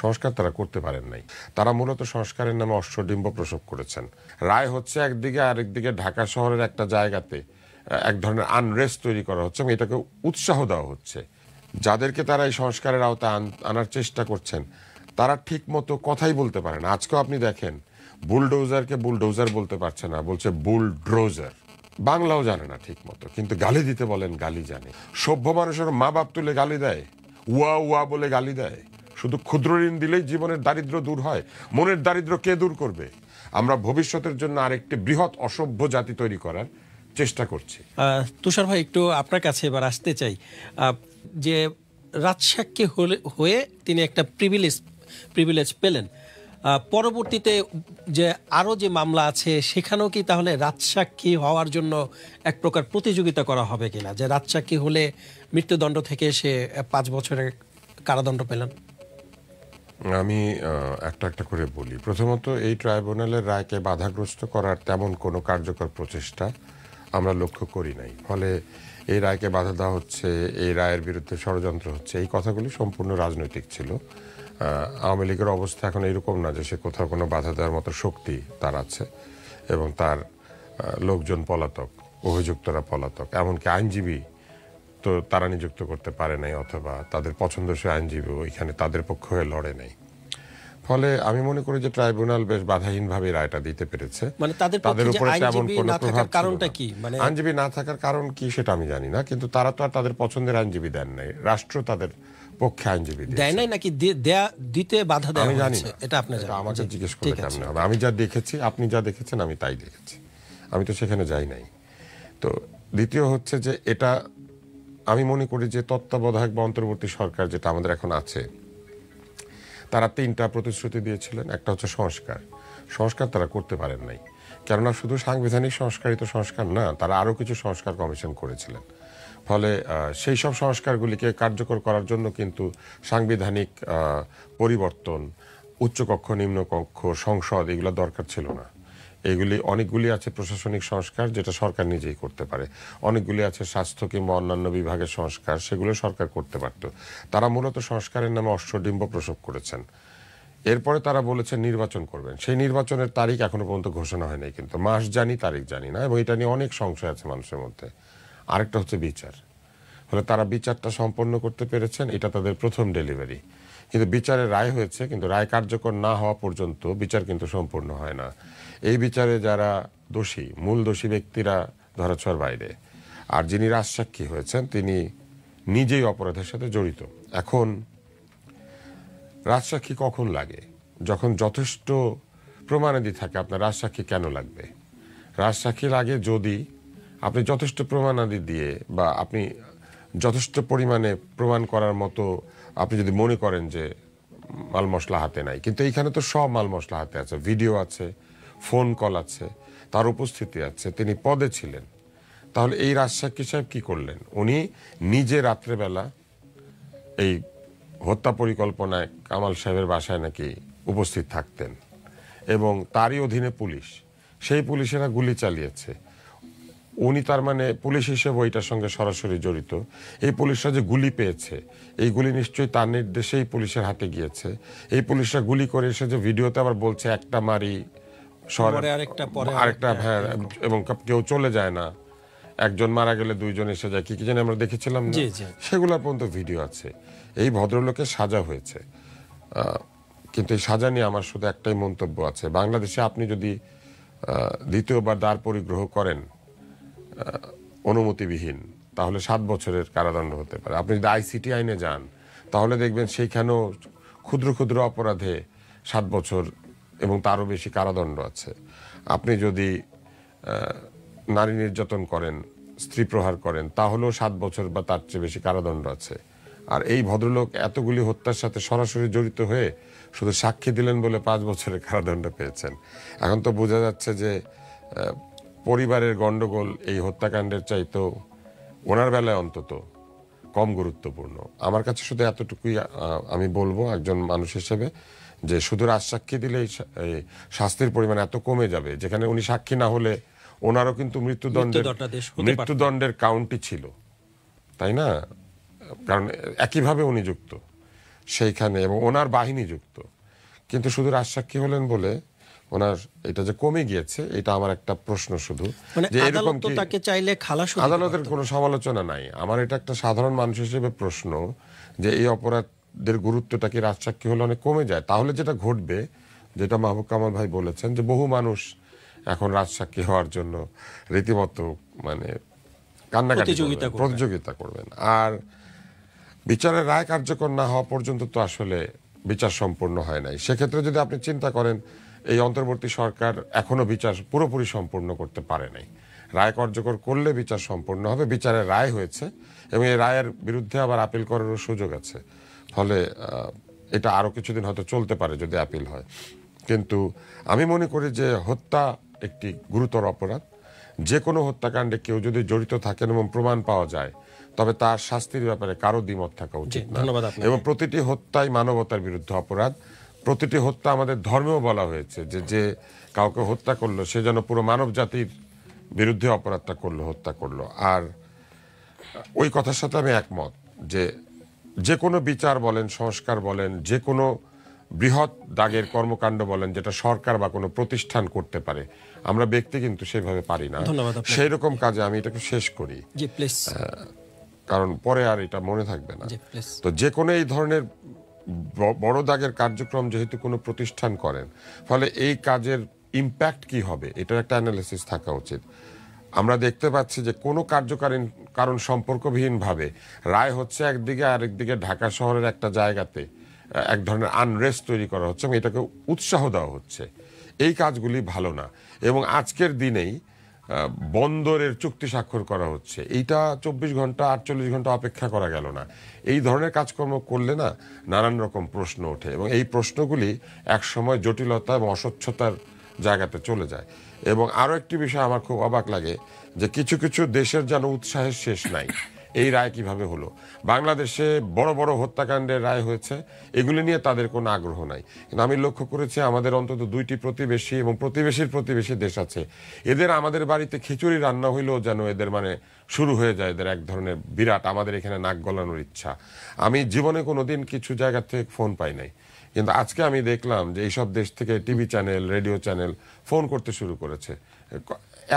সংস্কার তারা করতে পারেন নাই। তারা মূলত সংস্কারের নামে অশ্বডিম্ব প্রসব করেছেন। রায় হচ্ছে একদিকে, আরেকদিকে ঢাকা শহরের একটা জায়গাতে এক ধরনের আনরেস্ট তৈরি করা হচ্ছে এবং এটাকে উৎসাহ দেওয়া হচ্ছে। যাদেরকে তারা এই সংস্কারের আওতায় আনার চেষ্টা করছেন তারা ঠিক মতো কথাই বলতে পারে না। আজকেও আপনি দেখেন বুলডোজারকে বুলডোজার বলতে পারছে না, বলছে বুলড্রোজার। বাংলাও জানে না ঠিক মতো, কিন্তু গালি দিতে বলেন গালি জানে। সভ্য মানুষের মা বাপ তুলে গালি দেয়, উয়া উয়া বলে গালি দেয়। শুধু ক্ষুদ্র ঋণ দিলেই জীবনের দারিদ্র দূর হয়? মনের দারিদ্র কে দূর করবে? আমরা ভবিষ্যতের জন্য আরেকটি বৃহৎ অসভ্য জাতি তৈরি করার চেষ্টা করছি। তুষার ভাই, একটু আপনার কাছে এবার আসতে চাই। যে রাজসাক্ষী হয়ে তিনি একটা প্রিভিলেজ পেলেন, পরবর্তীতে যে আরো যে মামলা আছে সেখানেও কি তাহলে রাজসাক্ষী হওয়ার জন্য এক প্রকার প্রতিযোগিতা করা হবে কিনা, যে রাজসাক্ষী হলে মৃত্যুদণ্ড থেকে সে 5 বছরের কারাদণ্ড পেলেন? আমি একটা একটা করে বলি। প্রথমত, এই ট্রাইব্যুনালের রায়কে বাধাগ্রস্ত করার তেমন কোনো কার্যকর প্রচেষ্টা আমরা লক্ষ্য করি নাই। ফলে এই রায়কে বাধা দেওয়া হচ্ছে, এই রায়ের বিরুদ্ধে ষড়যন্ত্র হচ্ছে, এই কথাগুলি সম্পূর্ণ রাজনৈতিক ছিল। আওয়ামী লীগের অবস্থা এখন এরকম না যে সে কোথাও কোনো বাধা দেওয়ার মতো শক্তি তার আছে এবং তার লোকজন পলাতক, অভিযুক্তরা পলাতক। এমনকি আইনজীবী তো তারা নিযুক্ত করতে পারে নাই, অথবা তাদের পছন্দসই আইনজীবী ওইখানে তাদের পক্ষ হয়ে লড়ে নাই। ফলে আমি মনে করি যে ট্রাইব্যুনাল বেশ বাধাহীনভাবে রায়টা দিতে পেরেছে। মানে তাদের উপরে তেমন কোনো প্রভাব কারণটা কি, মানে আইনজীবী না থাকার কারণ কি সেটা আমি জানি না, কিন্তু তারা তো আর তাদের পছন্দের আইনজীবী দেন নাই। রাষ্ট্র তাদের পক্ষে আইনজীবী দেয় নাই, নাকি দিতে বাধা দেওয়া হয়েছে? এটা আপনি আমাকে জিজ্ঞেস করলে কেমন হবে? আমি যা দেখেছি, আপনি যা দেখেছেন আমি তাই দেখেছি, আমি তো সেখানে যাই নাই। তো দ্বিতীয় হচ্ছে যে এটা আমি মনে করি যে তত্ত্বাবধায়ক বা অন্তর্বর্তী সরকার যেটা আমাদের এখন আছে, তারা 3টা প্রতিশ্রুতি দিয়েছিলেন। একটা হচ্ছে সংস্কার তারা করতে পারেন নাই, কেননা শুধু সাংবিধানিক সংস্কারই তো সংস্কার না, তারা আরও কিছু সংস্কার কমিশন করেছিলেন। ফলে সেই সব সংস্কারগুলিকে কার্যকর করার জন্য কিন্তু সাংবিধানিক পরিবর্তন, উচ্চকক্ষ, নিম্নকক্ষ, সংসদ এগুলো দরকার ছিল না। এগুলি অনেকগুলি আছে প্রশাসনিক সংস্কার যেটা সরকার নিজেই করতে পারে, অনেকগুলি আছে স্বাস্থ্য কিংবা অন্যান্য বিভাগের সংস্কার, সেগুলো সরকার করতে পারত। তারা মূলত সংস্কারের নামে অশ্বডিম্ব প্রসব করেছেন। এরপরে তারা বলেছেন নির্বাচন করবেন। সেই নির্বাচনের তারিখ এখনো পর্যন্ত ঘোষণা হয়নি, কিন্তু মাস জানি তারিখ জানি না, এবং এটা নিয়ে অনেক সংশয় আছে মানুষের মধ্যে। আরেকটা হচ্ছে বিচার। ফলে তারা বিচারটা সম্পন্ন করতে পেরেছেন, এটা তাদের প্রথম ডেলিভারি। কিন্তু বিচারের রায় হয়েছে, কিন্তু রায় কার্যকর না হওয়া পর্যন্ত বিচার কিন্তু সম্পূর্ণ হয় না। এই বিচারে যারা দোষী, মূল দোষী ব্যক্তিরা ধরাছোঁয়ার বাইরে, আর যিনি রাজসাক্ষী হয়েছেন তিনি নিজেই অপরাধের সাথে জড়িত। এখন রাজসাক্ষী কখন লাগে? যখন যথেষ্ট প্রমাণাদি থাকে। আপনার রাজসাক্ষী কেন লাগবে? রাজসাক্ষী লাগে যদি আপনি যথেষ্ট প্রমাণাদি দিয়ে, বা আপনি যথেষ্ট পরিমাণে প্রমাণ করার মতো আপনি যদি মনে করেন যে মাল মশলা হাতে নাই। কিন্তু এইখানে তো সব মাল মশলা হাতে আছে, ভিডিও আছে, ফোন কল আছে, তার উপস্থিতি আছে, তিনি পদে ছিলেন। তাহলে এই রাজসাক্ষী সাহেব কি করলেন? উনি নিজে রাত্রেবেলা এই হত্যা পরিকল্পনায় কামাল সাহেবের বাসায় নাকি উপস্থিত থাকতেন, এবং তারই অধীনে পুলিশ, সেই পুলিশেরা গুলি চালিয়েছে। উনি তার মানে পুলিশ হিসেবে ওইটার সঙ্গে সরাসরি জড়িত। এই পুলিশরা যে গুলি পেয়েছে, এই গুলি নিশ্চয়ই তার নির্দেশেই পুলিশের হাতে গিয়েছে। এই পুলিশরা গুলি করে এসে যে ভিডিওতে আবার বলছে একটা মারি আরেকটা, হ্যাঁ, এবং কেউ চলে যায় না, একজন মারা গেলে 2জন এসে যায়, কি জানি আমরা দেখেছিলাম না, সেগুলোর পর্যন্ত ভিডিও আছে। এই ভদ্রলোকের সাজা হয়েছে, কিন্তু এই সাজা নিয়ে আমার শুধু একটাই মন্তব্য আছে। বাংলাদেশে আপনি যদি দ্বিতীয়বার দ্বার পরিগ্রহ করেন অনুমতিবিহীন, তাহলে 7 বছরের কারাদণ্ড হতে পারে। আপনি যদি আইসিটি আইনে যান, তাহলে দেখবেন সেইখানেও ক্ষুদ্র ক্ষুদ্র অপরাধে 7 বছর এবং তারও বেশি কারাদণ্ড আছে। আপনি যদি নারী নির্যাতন করেন, স্ত্রী প্রহার করেন, তাহলেও 7 বছর বা তার চেয়ে বেশি কারাদণ্ড আছে। আর এই ভদ্রলোক এতগুলি হত্যার সাথে সরাসরি জড়িত হয়ে শুধু সাক্ষী দিলেন বলে 5 বছরের কারাদণ্ড পেয়েছেন। এখন তো বোঝা যাচ্ছে যে পরিবারের গন্ডগোল এই হত্যাকাণ্ডের চাইতেও ওনার বেলায় অন্তত কম গুরুত্বপূর্ণ। আমার কাছে শুধু এতটুকুই আমি বলবো একজন মানুষ হিসেবে, যে শুধু রাজসাক্ষী দিলেই শাস্তির পরিমাণ এত কমে যাবে, যেখানে উনি সাক্ষী না হলে ওনারও কিন্তু মৃত্যুদণ্ডের কাউন্টই ছিল, তাই না? কারণ একইভাবে উনি যুক্ত, সেইখানে, এবং ওনার বাহিনী যুক্ত, কিন্তু শুধু রাজসাক্ষী হলেন বলে ওনার এটা যে কমে গিয়েছে, এটা আমার একটা প্রশ্ন শুধু, মানে যে এরকম আদালত তো কি তাকে চাইলে খালাস দিতে আদালতের পারত। কোনো সমালোচনা নাই। আমার এটা একটা সাধারণ মানুষ হিসেবে প্রশ্ন যে এই অপরাধের গুরুত্বটা কি রাজসাক্ষী হলে অনেক কমে যায়? তাহলে যেটা ঘটবে, যেটা মাহবুব কামাল ভাই বলেছেন, যে বহু মানুষ এখন রাজসাক্ষী হওয়ার জন্য রীতিমতো মানে কান্নাকাটি প্রতিযোগিতা করবেন। আর বিচারের রায় কার্যকর না হওয়া পর্যন্ত তো আসলে বিচার সম্পূর্ণ হয় নাই। সেক্ষেত্রে যদি আপনি চিন্তা করেন, এই অন্তর্বর্তী সরকার এখনো বিচার পুরোপুরি সম্পূর্ণ করতে পারে নাই। রায় কার্যকর করলে বিচার সম্পূর্ণ হবে। বিচারের রায় হয়েছে এবং এই রায়ের বিরুদ্ধে আবার আপিল করারও সুযোগ আছে। ফলে এটা আরো কিছুদিন হয়তো চলতে পারে যদি আপিল হয়। কিন্তু আমি মনে করি যে হত্যা একটি গুরুতর অপরাধ। যে কোনো হত্যাকাণ্ডে কেউ যদি জড়িত থাকেন এবং প্রমাণ পাওয়া যায়, তবে তার শাস্তির ব্যাপারে কারো দ্বিমত থাকা উচিত না। এবং প্রতিটি হত্যাই মানবতার বিরুদ্ধে অপরাধ। প্রতিটি হত্যা আমাদের ধর্মেও বলা হয়েছে যে যে কাউকে হত্যা করলো সে যেন পুরো মানব জাতির বিরুদ্ধে অপরাধটা করলো, হত্যা করলো। আর ওই কথার সাথে আমি একমত যে যে কোনো বিচার বলেন, সংস্কার বলেন, যে কোনো বৃহৎ দাগের কর্মকাণ্ড বলেন, যেটা সরকার বা কোনো প্রতিষ্ঠান করতে পারে, আমরা ব্যক্তি কিন্তু সেভাবে পারি না। সেই রকম কাজে আমি এটাকে শেষ করি, কারণ পরে আর এটা মনে থাকবে না। তো যে কোনো এই ধরনের বড় দাগের কার্যক্রম যেহেতু কোনো প্রতিষ্ঠান করেন, ফলে এই কাজের ইম্প্যাক্ট কি হবে এটার একটা অ্যানালিসিস থাকা উচিত। আমরা দেখতে পাচ্ছি যে কোনো কার্যকারী কারণ সম্পর্কবিহীন ভাবে রায় হচ্ছে একদিকে, আরেকদিকে ঢাকা শহরের একটা জায়গাতে এক ধরনের আনরেস্ট তৈরি করা হচ্ছে এবং এটাকে উৎসাহ দেওয়া হচ্ছে। এই কাজগুলি ভালো না। এবং আজকের দিনেই বন্দরের চুক্তি স্বাক্ষর করা হচ্ছে, এইটা 24 ঘন্টা 48 ঘন্টা অপেক্ষা করা গেল না। এই ধরনের কাজকর্ম করলে না নানান রকম প্রশ্ন ওঠে এবং এই প্রশ্নগুলি একসময় জটিলতা এবং অস্বচ্ছতার জায়গাতে চলে যায়। এবং আরো একটি বিষয় আমার খুব অবাক লাগে যে কিছু কিছু দেশের যেন উৎসাহের শেষ নাই। এই রায় কিভাবে হলো? বাংলাদেশে বড় বড় হত্যাকাণ্ডের রায় হয়েছে, এগুলি নিয়ে তাদের কোনো আগ্রহ নাই। কিন্তু আমি লক্ষ্য করেছি আমাদের অন্তত 2টি প্রতিবেশী এবং প্রতিবেশীর প্রতিবেশী দেশ আছে, এদের আমাদের বাড়িতে খিচুড়ি রান্না হইলেও যেন এদের মানে শুরু হয়ে যায় এদের এক ধরনের বিরাট আমাদের এখানে নাক গলানোর ইচ্ছা। আমি জীবনে কোনোদিন কিছু জায়গা থেকে ফোন পাই নাই, কিন্তু আজকে আমি দেখলাম যে এইসব দেশ থেকে TV channel, radio channel phone করতে শুরু করেছে।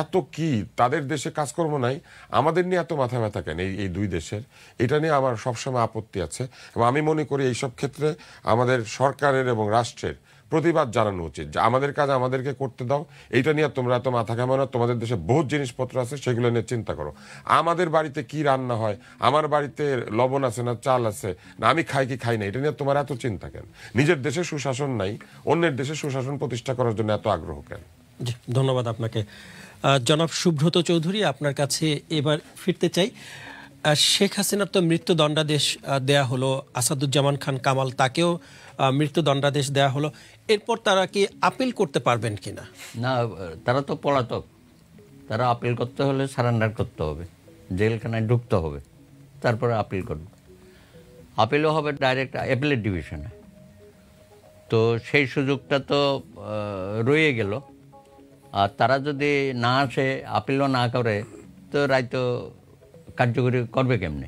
এত কি তাদের দেশে কাজকর্ম নাই, আমাদের নিয়ে এত মাথা ব্যথা কেন এই দুই দেশের? এটা নিয়ে আমার সবসময় আপত্তি আছে এবং আমি মনে করি এইসব ক্ষেত্রে আমাদের সরকারের এবং রাষ্ট্রের প্রতিবাদ জানানো উচিত যে আমাদের কাজ আমাদেরকে করতে দাও, এইটা নিয়ে তোমরা এত মাথা ঘামাও না। তোমাদের দেশে বহুত জিনিসপত্র আছে, সেগুলো নিয়ে চিন্তা করো। আমাদের বাড়িতে কি রান্না হয়, আমার বাড়িতে লবণ আছে না চাল আছে না, আমি খাই কি খাই না, এটা নিয়ে তোমার এত চিন্তা কেন? নিজের দেশে সুশাসন নাই, অন্যের দেশে সুশাসন প্রতিষ্ঠা করার জন্য এত আগ্রহ কেন? ধন্যবাদ আপনাকে। জনাব সুব্রত চৌধুরী, আপনার কাছে এবার ফিরতে চাই। শেখ হাসিনার তো মৃত্যুদণ্ডাদেশ দেয়া হলো, আসাদুজ্জামান খান কামাল তাকেও মৃত্যুদণ্ডাদেশ দেয়া হলো, এরপর তারা কি আপিল করতে পারবেন কিনা? না, তারা তো পলাতক, তারা আপিল করতে হলে সারেন্ডার করতে হবে, জেলখানায় ঢুকতে হবে, তারপরে আপিল করবে। আপিলও হবে ডাইরেক্ট অ্যাপিলেট ডিভিশনে। তো সেই সুযোগটা তো রয়ে গেল। আর তারা যদি না আসে, আপিলও না করে, তো রায় তো কার্যকরী করবে কেমনে?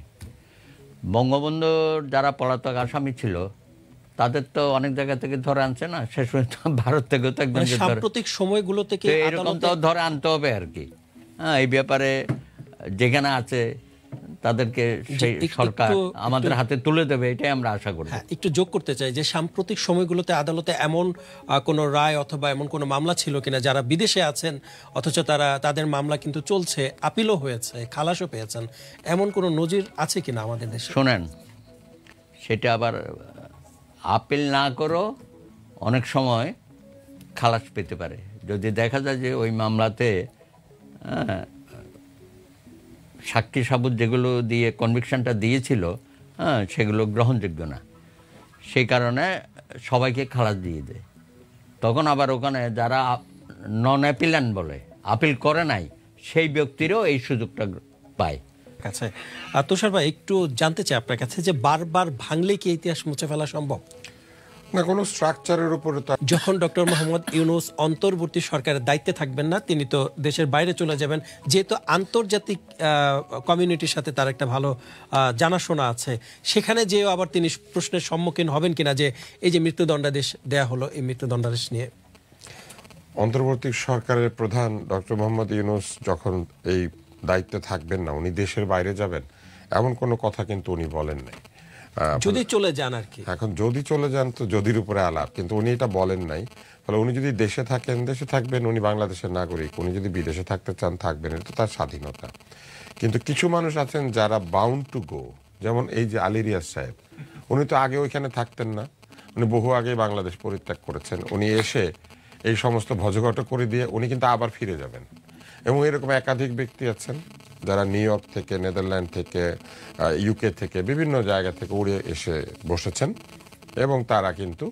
বঙ্গবন্ধুর যারা পলাতক আসামি ছিল তাদের তো অনেক জায়গা থেকে ধরে আনছে না, শেষ পর্যন্ত ভারত থেকেও তো একদম সাম্প্রতিক সময়গুলো থেকে এরকম তো ধরে আনতে হবে আর কি। হ্যাঁ, এই ব্যাপারে যেখানে আছে তাদেরকে সেই সরকার আমাদের হাতে তুলে দেবে, এটাই আমরা আশা করি। একটু যোগ করতে চাই যে সাম্প্রতিক সময়গুলোতে আদালতে এমন কোনো রায় অথবা এমন কোনো মামলা ছিল কিনা, যারা বিদেশে আছেন অথচ তাদের মামলা কিন্তু চলছে, আপিলও হয়েছে, খালাসও পেয়েছেন, এমন কোনো নজির আছে কিনা আমাদের দেশে? শোনেন, সেটা আবার আপিল না করো অনেক সময় খালাস পেতে পারে যদি দেখা যায় যে ওই মামলাতে সাক্ষী সাবুত যেগুলো দিয়ে কনভিকশনটা দিয়েছিল সেগুলো গ্রহণযোগ্য না, সেই কারণে সবাইকে খালাস দিয়ে দেয়। তখন আবার ওখানে যারা নন অ্যাপিল্যান্ট বলে, আপিল করে নাই, সেই ব্যক্তিরও এই সুযোগটা পায়। আচ্ছা, তুষার ভাই, একটু জানতে চাই আপনার কাছে যে বারবার ভাঙলে কি ইতিহাস মুছে ফেলা সম্ভব? না, কোনো স্ট্রাকচারের উপরে তো যখন ডক্টর মোহাম্মদ ইউনূস অন্তর্বর্তী সরকারের দায়িত্বে থাকবেন না, তিনি তো দেশের বাইরে চলে যাবেন, যেহেতু আন্তর্জাতিক কমিউনিটির সাথে তার একটা ভালো জানাশোনা আছে, সেখানে যেও আবার তিনি প্রশ্নের সম্মুখীন হবেন কিনা যে এই যে মৃত্যুদণ্ডাদেশ দেয়া হলো, এই মৃত্যুদণ্ডাদেশ নিয়ে। অন্তর্বর্তী সরকারের প্রধান ডক্টর মোহাম্মদ ইউনূস যখন এই দায়িত্বে থাকবেন না, উনি দেশের বাইরে যাবেন এমন কোনো কথা কিন্তু উনি বলেন নাই। যদি চলে যান আর কি। এখন যদি চলে যান তো যদির উপরে আলাপ, কিন্তু উনি এটা বলেন নাই। ফলে উনি যদি দেশে থাকেন, দেশে থাকবেন, উনি বাংলাদেশের নাগরিক। উনি যদি বিদেশে থাকতে চান, থাকবেন, এটা তো তার স্বাধীনতা। কিন্তু কিছু মানুষ আছেন যারা বাউন্ড টু গো, যেমন এই যে আলী রিয়াজ সাহেব, উনি তো আগে ওইখানে থাকতেন না, উনি বহু আগে বাংলাদেশ পরিত্যাগ করেছেন। উনি এসে এই সমস্ত ভজঘট করে দিয়ে উনি কিন্তু আবার ফিরে যাবেন। এবং এরকম একাধিক ব্যক্তি আছেন যারা নিউ ইয়র্ক থেকে, নেদারল্যান্ড থেকে, ইউকে থেকে, বিভিন্ন জায়গা থেকে উড়ে এসে বসেছেন এবং তারা কিন্তু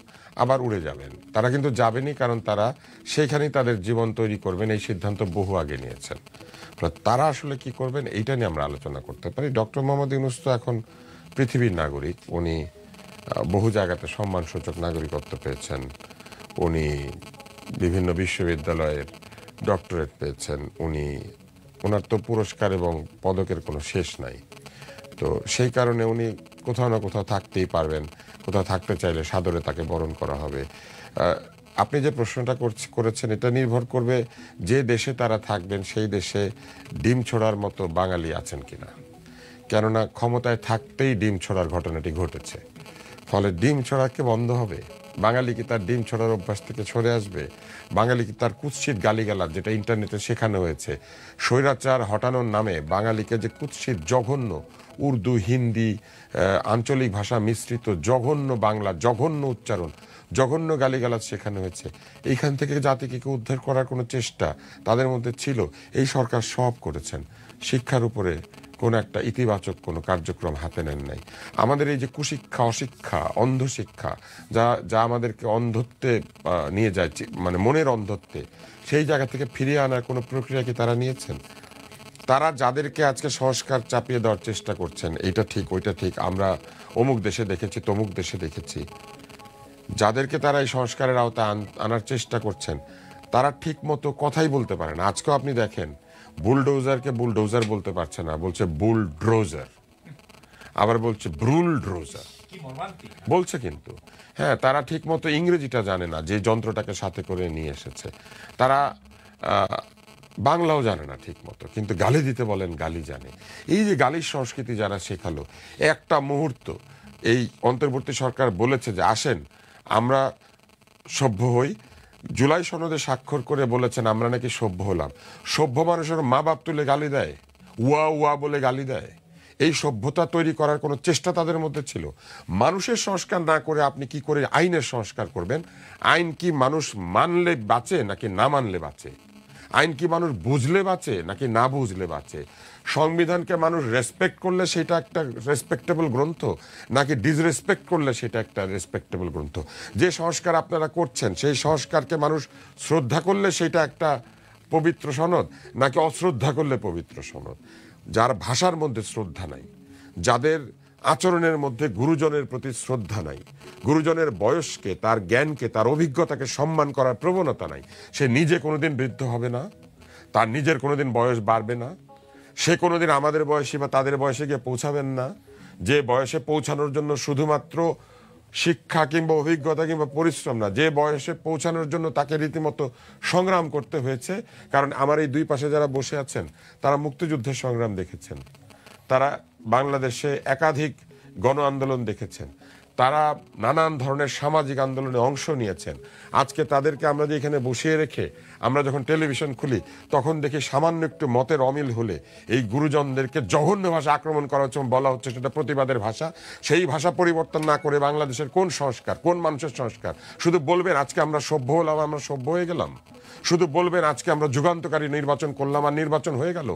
আবার উড়ে যাবেন। তারা কিন্তু যাবেনই, কারণ তারা সেইখানেই তাদের জীবন তৈরি করবেন, এই সিদ্ধান্ত বহু আগে নিয়েছেন। তারা আসলে কি করবেন এইটা নিয়ে আমরা আলোচনা করতে পারি। ডক্টর মোহাম্মদ ইউনূস তো এখন পৃথিবীর নাগরিক। উনি বহু জায়গাতে সম্মানসূচক নাগরিকত্ব পেয়েছেন, উনি বিভিন্ন বিশ্ববিদ্যালয়ের ডক্টরেট পেয়েছেন, ওনার তো পুরস্কার এবং পদকের কোনো শেষ নাই। তো সেই কারণে উনি কোথাও না কোথাও থাকতেই পারবেন, কোথাও থাকতে চাইলে সাদরে তাকে বরণ করা হবে। আপনি যে প্রশ্নটা করেছেন এটা নির্ভর করবে যে দেশে তারা থাকবেন সেই দেশে ডিম ছোড়ার মতো বাঙালি আছেন কিনা। কেননা ক্ষমতায় থাকতেই ডিম ছোড়ার ঘটনাটি ঘটেছে, ফলে ডিম ছোড়াকে বন্ধ হবে? বাঙালি কি তার ডিম ছোড়ার অভ্যাস থেকে সরে আসবে? বাঙালি কি তার কুৎসিত গালিগালাজ, যেটা ইন্টারনেটে শেখানো হয়েছে, স্বৈরাচার হটানোর নামে বাঙালিকে যে কুৎসিত জঘন্য উর্দু, হিন্দি, আঞ্চলিক ভাষা মিশ্রিত জঘন্য বাংলা, জঘন্য উচ্চারণ, জঘন্য গালিগালাজ শেখানো হয়েছে, এইখান থেকে জাতিকে উদ্ধার করার কোনো চেষ্টা তাদের মধ্যে ছিল? এই সরকার সব করেছেন, শিক্ষার উপরে কোনো একটা ইতিবাচক কোনো কার্যক্রম হাতে নেন নাই। আমাদের এই যে কুশিক্ষা, অশিক্ষা, অন্ধশিক্ষা, যা আমাদেরকে অন্ধত্বে নিয়ে যায়, মানে মনের অন্ধত্বে, সেই জায়গা থেকে ফিরিয়ে আনার কোনো প্রক্রিয়া কি তারা নিয়েছেন? তারা যাদেরকে আজকে সংস্কার চাপিয়ে দেওয়ার চেষ্টা করছেন, এইটা ঠিক ওইটা ঠিক, আমরা অমুক দেশে দেখেছি, তমুক দেশে দেখেছি, যাদেরকে তারা এই সংস্কারের আওতায় আনার চেষ্টা করছেন, তারা ঠিক মতো কথাই বলতে পারে না। আজকেও আপনি দেখেন, বুলডোজারকে বুলডোজার বলতে পারছে না, বলছে বুলড্রোজার, আবার বলছে ব্রুলড্রোজার বলছে। কিন্তু হ্যাঁ, তারা ঠিক মতো ইংরেজিটা জানে না, যে যন্ত্রটাকে সাথে করে নিয়ে এসেছে। তারা বাংলাও জানে না ঠিক মতো, কিন্তু গালি দিতে বলেন গালি জানে। এই যে গালির সংস্কৃতি যারা শেখালো, একটা মুহূর্ত এই অন্তর্বর্তী সরকার বলেছে যে আসেন আমরা সভ্য হই, জুলাই সনদে স্বাক্ষর করে বলেছেন আমরা নাকি সভ্য হলাম। সভ্য মানুষের মা বাপ তুলে গালি দেয়, উয়া উয়া বলে গালি দেয়। এই সভ্যতা তৈরি করার কোনো চেষ্টা তাদের মধ্যে ছিল? মানুষের সংস্কার না করে আপনি কি করে আইনের সংস্কার করবেন? আইন কি মানুষ মানলে বাঁচে নাকি না মানলে বাঁচে? আইন কি মানুষ বুঝলে বাঁচে নাকি না বুঝলে বাঁচে? সংবিধানকে মানুষ রেসপেক্ট করলে সেটা একটা রেসপেক্টেবল গ্রন্থ, নাকি ডিসরেসপেক্ট করলে সেটা একটা রেসপেক্টেবল গ্রন্থ? যে সংস্কার আপনারা করছেন সেই সংস্কারকে মানুষ শ্রদ্ধা করলে সেটা একটা পবিত্র সনদ, নাকি অশ্রদ্ধা করলে পবিত্র সনদ? যার ভাষার মধ্যে শ্রদ্ধা নাই, যাদের আচরণের মধ্যে গুরুজনের প্রতি শ্রদ্ধা নাই, গুরুজনের বয়সকে, তার জ্ঞানকে, তার অভিজ্ঞতাকে সম্মান করার প্রবণতা নাই, সে নিজে কোনোদিন বৃদ্ধ হবে না, তার নিজের কোনোদিন বয়স বাড়বে না, সে কোনোদিন আমাদের বয়সী বা তাদের বয়সে গিয়ে পৌঁছাবেন না। যে বয়সে পৌঁছানোর জন্য শুধুমাত্র শিক্ষা কিংবা অভিজ্ঞতা কিংবা পরিশ্রম না, যে বয়সে পৌঁছানোর জন্য তাকে রীতিমতো সংগ্রাম করতে হয়েছে। কারণ আমার এই দুই পাশে যারা বসে আছেন তারা মুক্তিযুদ্ধের সংগ্রাম দেখেছেন, তারা বাংলাদেশে একাধিক গণ আন্দোলন দেখেছেন, তারা নানান ধরনের সামাজিক আন্দোলনে অংশ নিয়েছেন। আজকে তাদেরকে আমরা যে এখানে বসিয়ে রেখে আমরা যখন টেলিভিশন খুলি তখন দেখি সামান্য একটু মতের অমিল হলে এই গুরুজনদেরকে জঘন্য ভাষা আক্রমণ করা হচ্ছে, বলা হচ্ছে সেটা প্রতিবাদের ভাষা। সেই ভাষা পরিবর্তন না করে বাংলাদেশের কোন সংস্কার, কোন মানুষের সংস্কার? শুধু বলবেন আজকে আমরা সভ্য হলাম, আমরা সভ্য হয়ে গেলাম। শুধু বলবেন আজকে আমরা যুগান্তকারী নির্বাচন করলাম আর নির্বাচন হয়ে গেল।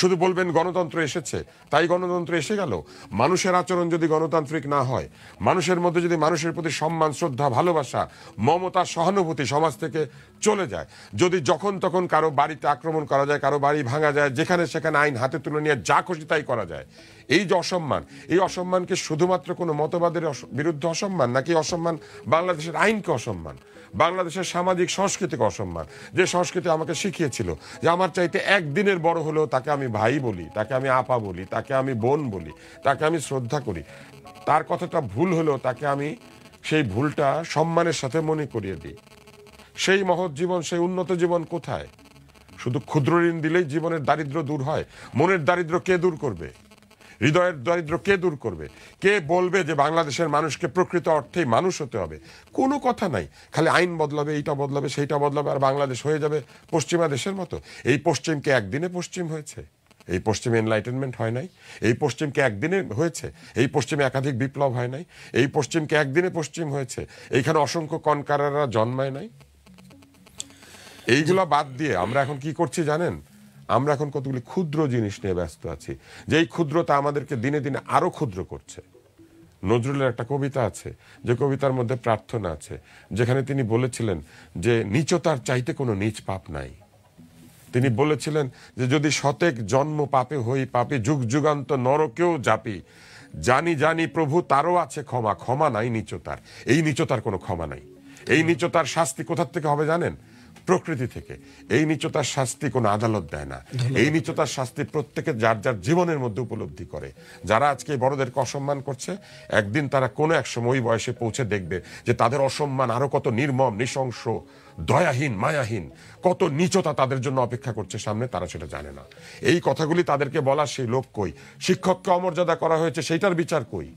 শুধু বলবেন গণতন্ত্র এসেছে তাই গণতন্ত্র এসে গেল? মানুষের আচরণ যদি গণতান্ত্রিক না হয়, মানুষের মধ্যে যদি মানুষের প্রতি সম্মান, শ্রদ্ধা, ভালোবাসা, মমতা, সহানুভূতি সমাজ থেকে চলে যায়, যদি যখন তখন কারো বাড়িতে আক্রমণ করা যায়, কারো বাড়ি ভাঙা যায়, যেখানে সেখানে আইন হাতে তুলে নিয়ে যা খুশি তাই করা যায়, এই যে অসম্মান, এই অসম্মানকে শুধুমাত্র কোনো মতবাদের বিরুদ্ধে অসম্মান, নাকি অসম্মান বাংলাদেশের আইনকে অসম্মান, বাংলাদেশের সামাজিক সংস্কৃতিকে অসম্মান? যে সংস্কৃতি আমাকে শিখিয়েছিল যে আমার চাইতে একদিনের বড় হলেও তাকে আমি ভাই বলি, তাকে আমি আপা বলি, তাকে আমি বোন বলি, তাকে আমি শ্রদ্ধা করি, তার কথাটা ভুল হলেও তাকে আমি সেই ভুলটা সম্মানের সাথে মনে করিয়ে দিই। সেই মহৎ জীবন, সেই উন্নত জীবন কোথায়? শুধু ক্ষুদ্র ঋণ দিলেই জীবনের দারিদ্র্য দূর হয়? মনের দারিদ্র্য কে দূর করবে? হৃদয়ের দারিদ্র্য কে দূর করবে? কে বলবে যে বাংলাদেশের মানুষকে প্রকৃত অর্থেই মানুষ হতে হবে? কোনো কথা নাই, খালি আইন বদলাবে, এইটা বদলাবে, সেইটা বদলাবে, আর বাংলাদেশ হয়ে যাবে পশ্চিমা দেশের মতো। এই পশ্চিমকে একদিনে পশ্চিম হয়েছে? এই পশ্চিমে এনলাইটেনমেন্ট হয় নাই? এই পশ্চিমকে একদিনে হয়েছে? এই পশ্চিমে একাধিক বিপ্লব হয় নাই? এই পশ্চিমকে একদিনে পশ্চিম হয়েছে? এইখানে অসংখ্য কনকারাররা জন্মায় নাই? এইগুলা বাদ দিয়ে আমরা এখন কি করছি জানেন? আমরা এখন কতগুলি ক্ষুদ্র জিনিস নিয়ে ব্যস্ত আছি, যে এই ক্ষুদ্রতা আমাদেরকে দিনে দিনে আরো ক্ষুদ্র করছে। নজরুলের একটা কবিতা আছে, যে কবিতার মধ্যে প্রার্থনা আছে, যেখানে তিনি বলেছিলেন যে নীচতার চাইতে কোনো নীচ পাপ নাই। তিনি বলেছিলেন যে যদি শতেক জন্ম পাপে হই পাপী, যুগ যুগান্ত নরকেও জাপি, জানি জানি প্রভু তারও আছে ক্ষমা, ক্ষমা নাই নীচতার। এই নীচতার কোনো ক্ষমা নাই। এই নীচতার শাস্তি কোথার থেকে হবে জানেন? প্রকৃতি থেকে। এই নীচতার শাস্তি কোনো আদালত দেয় না। এই নীচতার শাস্তি প্রত্যেকে যার যার জীবনের মধ্যে উপলব্ধি করে। যারা আজকে বড়দেরকে অসম্মান করছে, একদিন তারা কোনো এক সময় ওই বয়সে পৌঁছে দেখবে যে তাদের অসম্মান আরো কত নির্মম, নৃশংস, দয়াহীন, মায়াহীন, কত নীচতা তাদের জন্য অপেক্ষা করছে সামনে, তারা সেটা জানে না। এই কথাগুলি তাদেরকে বলার সেই লোক কই? শিক্ষককে অমর্যাদা করা হয়েছে, সেইটার বিচার কই?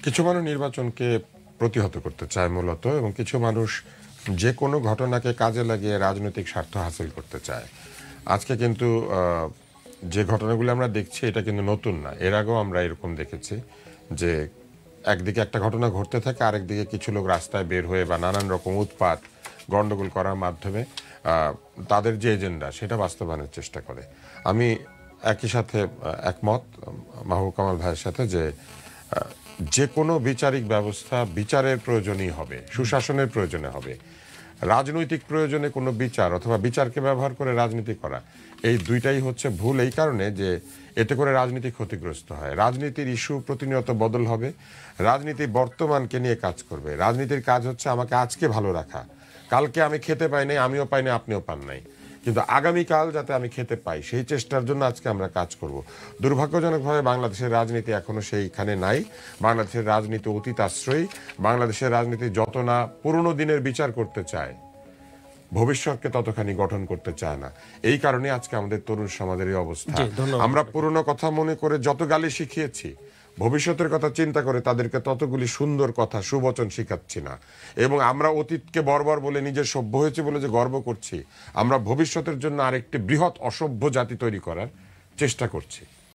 কিছু মানুষ নির্বাচনকে প্রতিহত করতে চায় মূলত, এবং কিছু মানুষ যে কোনো ঘটনাকে কাজে লাগিয়ে রাজনৈতিক স্বার্থ হাসিল করতে চায়। আজকে কিন্তু যে ঘটনাগুলো আমরা দেখছি এটা কিন্তু নতুন না। এর আগেও আমরা এরকম দেখেছি যে একদিকে একটা ঘটনা ঘটতে থাকে, আরেকদিকে কিছু লোক রাস্তায় বের হয়ে বা নানান রকম উৎপাত, গন্ডগোল করার মাধ্যমে তাদের যে এজেন্ডা সেটা বাস্তবায়নের চেষ্টা করে। আমি একই সাথে একমত মাহবুব কামাল ভাইয়ের সাথে যে কোনো বিচারিক ব্যবস্থা বিচারের প্রয়োজনই হবে, সুশাসনের প্রয়োজনে হবে। রাজনৈতিক প্রয়োজনে কোনো বিচার অথবা বিচারকে ব্যবহার করে রাজনীতি করা, এই দুইটাই হচ্ছে ভুল। এই কারণে যে এতে করে রাজনীতি ক্ষতিগ্রস্ত হয়। রাজনীতির ইস্যু প্রতিনিয়ত বদল হবে, রাজনীতি বর্তমানকে নিয়ে কাজ করবে। রাজনীতির কাজ হচ্ছে আমাকে আজকে ভালো রাখা। কালকে আমি খেতে পাই নাই, আমিও পাই নাই, আপনিও পান নাই, কিন্তু আগামীকাল যাতে আমি খেতে পাই সেই চেষ্টার জন্য আজকে আমরা কাজ করব। দুর্ভাগ্যজনকভাবে বাংলাদেশের রাজনীতি এখনো সেইখানে নাই। বাংলাদেশের রাজনীতি অতীত আশ্রয়ী। বাংলাদেশের রাজনীতি যত না পুরনো দিনের বিচার করতে চায়, ভবিষ্যৎকে ততখানি গঠন করতে চায় না। এই কারণে আজকে আমাদের তরুণ সমাজের এই অবস্থা। আমরা পুরনো কথা মনে করে যত গালি শিখিয়েছি, ভবিষ্যতের কথা চিন্তা করে তাদেরকে ততগুলি সুন্দর কথা, সুবচন শিখাচ্ছি না। এবং আমরা অতীতকে বর্বর বলে, নিজের সভ্য হয়েছে বলে যে গর্ব করছি, আমরা ভবিষ্যতের জন্য আরেকটি বৃহৎ অসভ্য জাতি তৈরি করার চেষ্টা করছি।